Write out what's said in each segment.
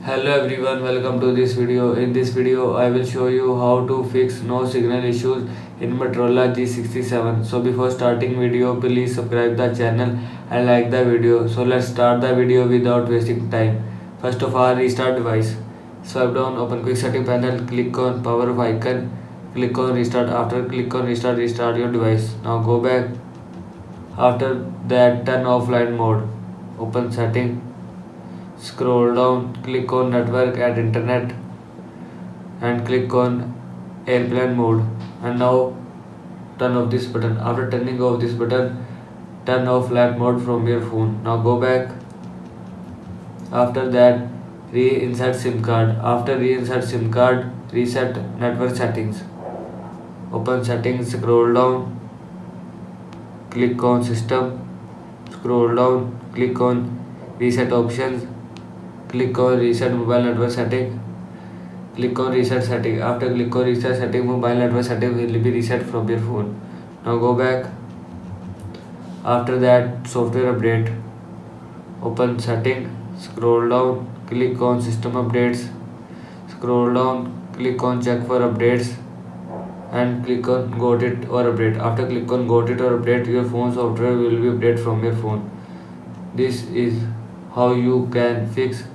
Hello everyone, welcome to this video. In this video, I will show you how to fix no signal issues in Motorola G67. So before starting video, please subscribe the channel and like the video. So let's start the video without wasting time. First of all, restart device. Swipe down, open quick setting panel, click on power icon, click on restart. After click on restart, restart your device. Now go back. After that, turn offline mode. Open setting. Scroll down, click on network and internet and click on airplane mode, and now turn off this button. After turning off this button, turn off flight mode from your phone. Now go back. After that, reinsert SIM card. After reinsert SIM card, reset network settings. Open settings, scroll down, click on system, scroll down, click on reset options, click on reset mobile network setting, click on reset setting. After click on reset setting, mobile network setting will be reset from your phone. Now go back. After that, software update. Open setting, scroll down, click on system updates, scroll down, click on check for updates and click on got it or update. After click on got it or update, your phone software will be updated from your phone. This is how you can fix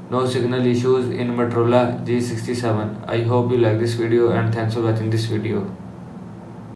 no signal issues in Motorola G67. I hope you like this video and thanks for watching this video.